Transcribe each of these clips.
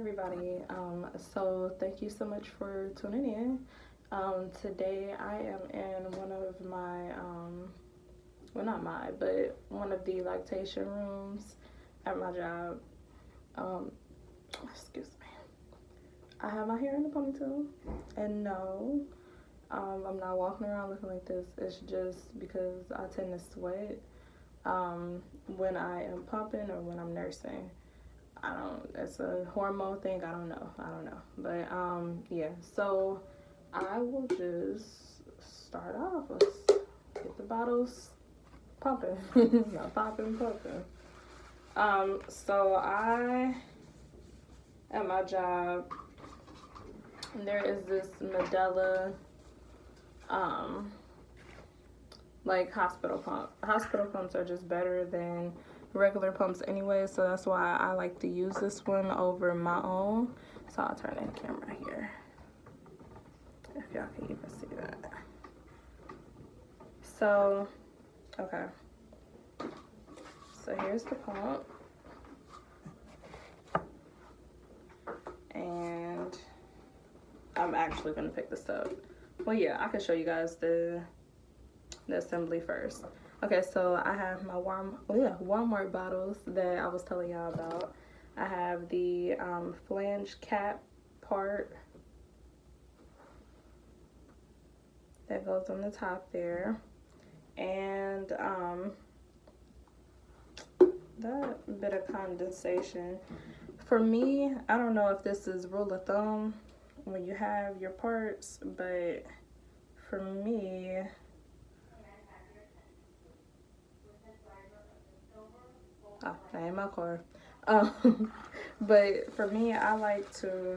everybody. So thank you so much for tuning in. Today I am in one of my, well not my, but one of the lactation rooms at my job. Excuse me. I have my hair in a ponytail, and no, I'm not walking around looking like this. It's just because I tend to sweat when I am pumping or when I'm nursing. It's a hormone thing. I don't know. But yeah, so I will just start off. Let's get the bottles pumping. Not popping, pumping. So at my job, there is this Medela, like hospital pump. Hospital pumps are just better than regular pumps anyway, so that's why I like to use this one over my own. So I'll turn the camera here if y'all can even see that. So okay, so here's the pump, and I'm actually gonna pick this up. Well, yeah, I can show you guys the assembly first. Okay, so I have my Walmart bottles that I was telling y'all about. I have the flange cap part that goes on the top there, and that bit of condensation. For me, I don't know if this is rule of thumb when you have your parts, but for me, oh, that ain't my car. But for me, I like to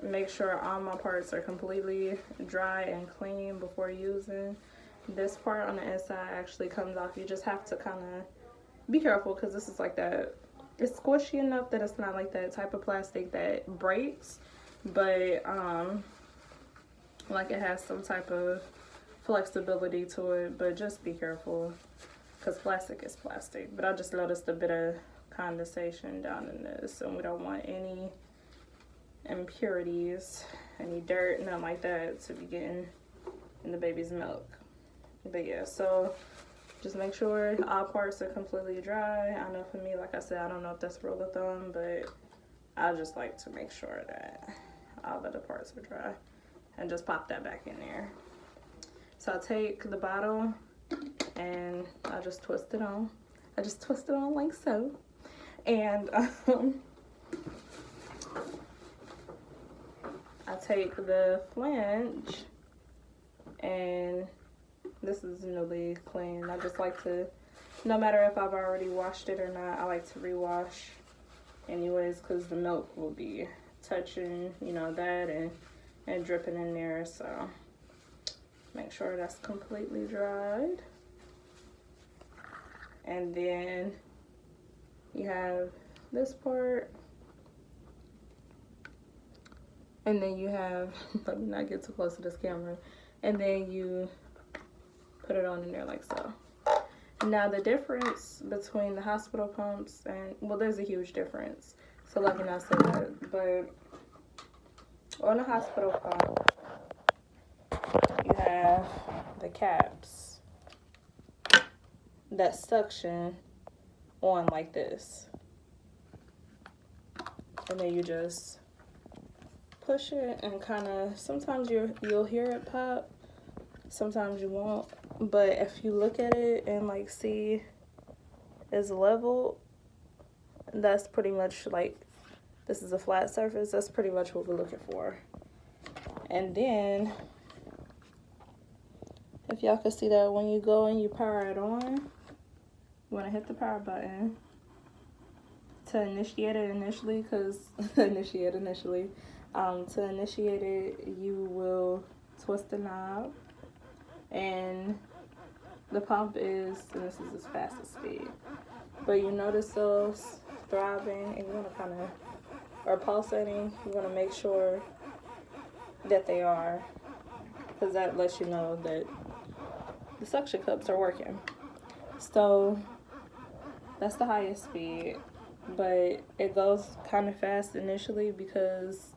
make sure all my parts are completely dry and clean before using. This part on the inside actually comes off. You just have to kind of be careful because this is like that. It's squishy enough that it's not like that type of plastic that breaks, but like it has some type of flexibility to it, but just be careful because plastic is plastic. But I just noticed a bit of condensation down in this, and we don't want any impurities, any dirt, nothing like that to be getting in the baby's milk. But yeah, so just make sure all parts are completely dry. I know for me, like I said, I don't know if that's rule of thumb, but I just like to make sure that all of the parts are dry, and just pop that back in there. So I'll take the bottle and I just twist it on. I just twist it on like so. And I take the flange, and this is newly clean. I just like to, no matter if I've already washed it or not, I like to rewash anyways, because the milk will be touching, you know, that and dripping in there. So make sure that's completely dried. And then you have this part, and then you have, let me not get too close to this camera, and then you put it on in there like so. Now the difference between the hospital pumps and, well, there's a huge difference, so let me not say that, but on the hospital pump you have the caps that suction on like this, and then you just push it and kind of, sometimes you'll hear it pop, sometimes you won't, but if you look at it and like see it's level, that's pretty much like, this is a flat surface, that's pretty much what we're looking for. And then if y'all can see that when you go and you power it on, you want to hit the power button to initiate it initially, because to initiate it, you will twist the knob, and the pump is, and this is its fastest speed, but you notice those throbbing, and you want to kind of, or pulsating, you want to make sure that they are, because that lets you know that the suction cups are working. So that's the highest speed. but it goes kind of fast initially because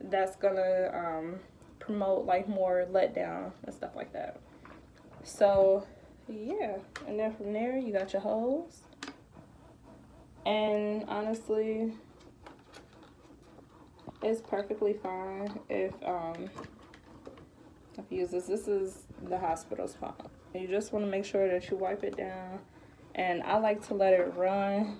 that's gonna promote like more letdown and stuff like that. So yeah, and then from there you got your hose, and honestly it's perfectly fine if you use this. This is the hospital's pump. You just want to make sure that you wipe it down, and I like to let it run,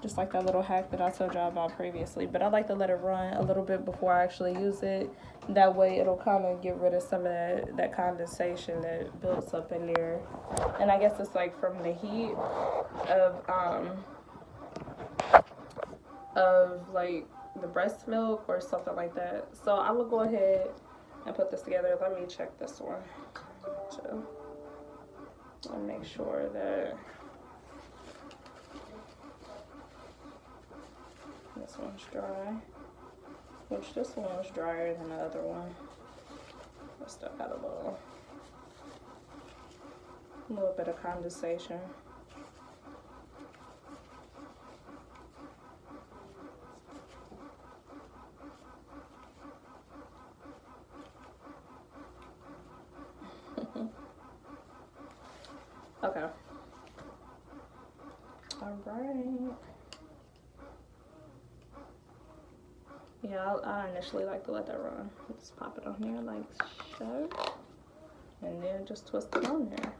just like that little hack that I told y'all about previously. But I like to let it run a little bit before I actually use it. That way it'll kind of get rid of some of that condensation that builds up in there. And I guess it's like from the heat of like the breast milk or something like that. So I will go ahead and put this together. Let me check this one too. I'll make sure that this one's dry, which this one was drier than the other one. I still got a little bit of condensation. Okay. All right. Yeah, I initially like to let that run. Just pop it on here like so, and then just twist it on there.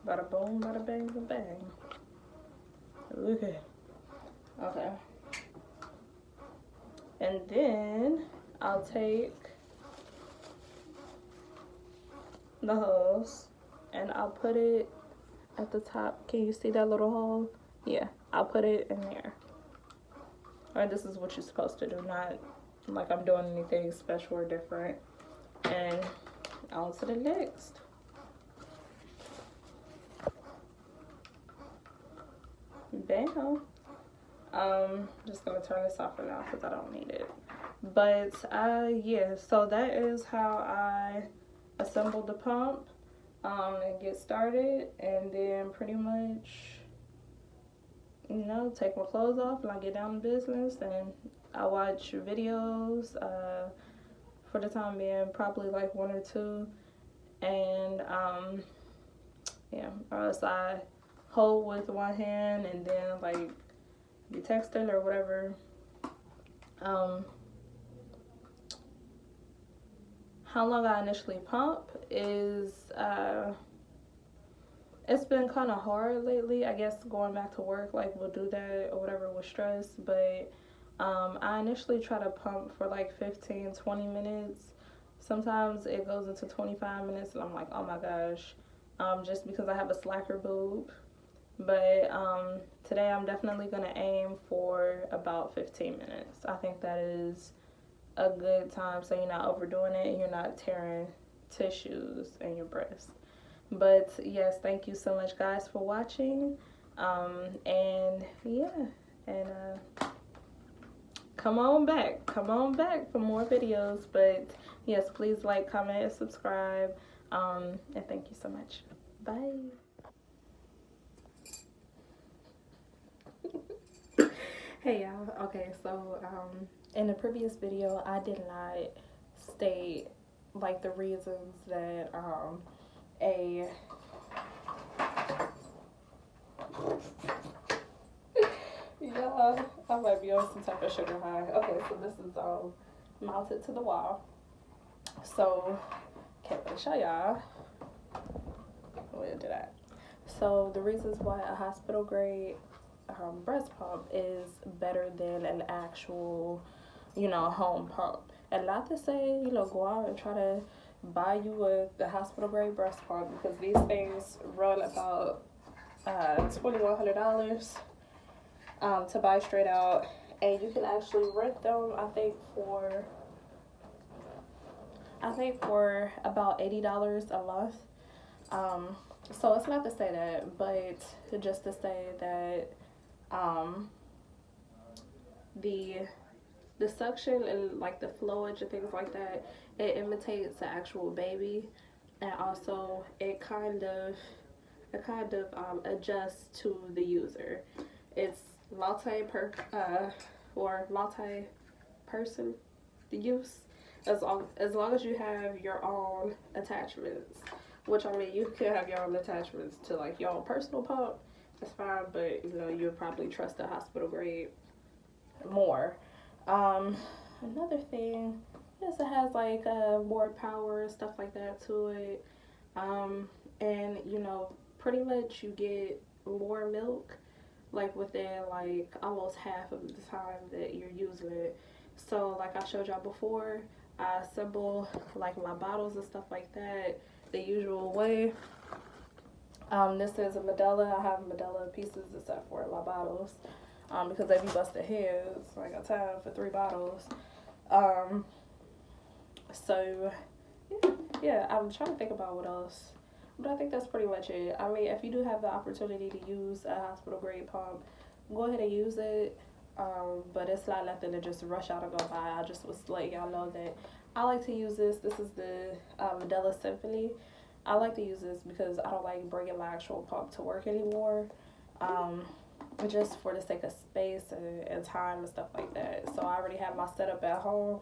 Bada boom, bada bang, bada bang. Look at it. Okay. And then I'll take the hose and I'll put it at the top. Can you see that little hole? Yeah, I'll put it in there. Alright, this is what you're supposed to do, not like I'm doing anything special or different. And on to the next. Bam. Just gonna turn this off for now because I don't need it. But yeah, so that is how I assemble the pump and get started, and then pretty much, you know, take my clothes off and I get down to business, and I watch videos for the time being, probably like 1 or 2, and yeah, or else I hold with one hand and then like be texting or whatever. How long I initially pump is it's been kind of hard lately. I guess going back to work, like we'll do that or whatever with stress, but I initially try to pump for like 15-20 minutes. Sometimes it goes into 25 minutes and I'm like, oh my gosh, just because I have a slacker boob. But today I'm definitely gonna aim for about 15 minutes. I think that is a good time, so you're not overdoing it and you're not tearing tissues in your breast. But yes, thank you so much guys for watching, and yeah, and come on back for more videos. But yes, please like, comment, and subscribe, and thank you so much. Bye. Hey y'all, okay, so in the previous video I did not state like the reasons that yeah, I might be on some type of sugar high. Okay, so this is mounted to the wall. So can't really show y'all. Where did I? So the reasons why a hospital grade breast pump is better than an actual, you know, home pump. And not to say, you know, go out and try to buy you the hospital grade breast pump, because these things run about $2,100 to buy straight out, and you can actually rent them, I think for about $80 a month. So it's not to say that, but just to say that the suction and like the flowage and things like that, it imitates the actual baby, and also it kind of, to kind of adjust to the user. It's multi-person use, as long as you have your own attachments. Which, I mean, you can have your own attachments to like your own personal pump. That's fine, but you know, you'll probably trust the hospital grade more. Another thing is it has like more power and stuff like that to it. And you know, pretty much you get more milk like within like almost half of the time that you're using it. So like I showed y'all before, I assemble like my bottles and stuff like that the usual way. This is a Medela. I have Medela pieces except for my bottles. Because they be busted heads. So I got time for 3 bottles. So yeah, I'm trying to think about what else. But I think that's pretty much it. I mean, if you do have the opportunity to use a hospital grade pump, go ahead and use it. But it's not nothing to just rush out and go buy. I just was letting y'all know that I like to use this. This is the Medela Symphony. I like to use this because I don't like bringing my actual pump to work anymore. Just for the sake of space and time and stuff like that. So I already have my setup at home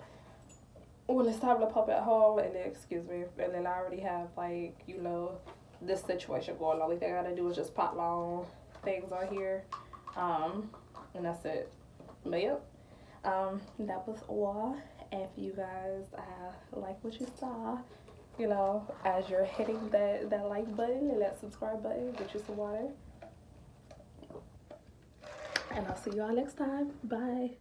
when it's time to pump at home, and then, excuse me, and then I already have like, you know, this situation going. The only thing I gotta do is just pop my own things on here, and that's it. But yep, that was all. If you guys like what you saw, you know, as you're hitting that like button and that subscribe button, get you some water. And I'll see y'all next time. Bye.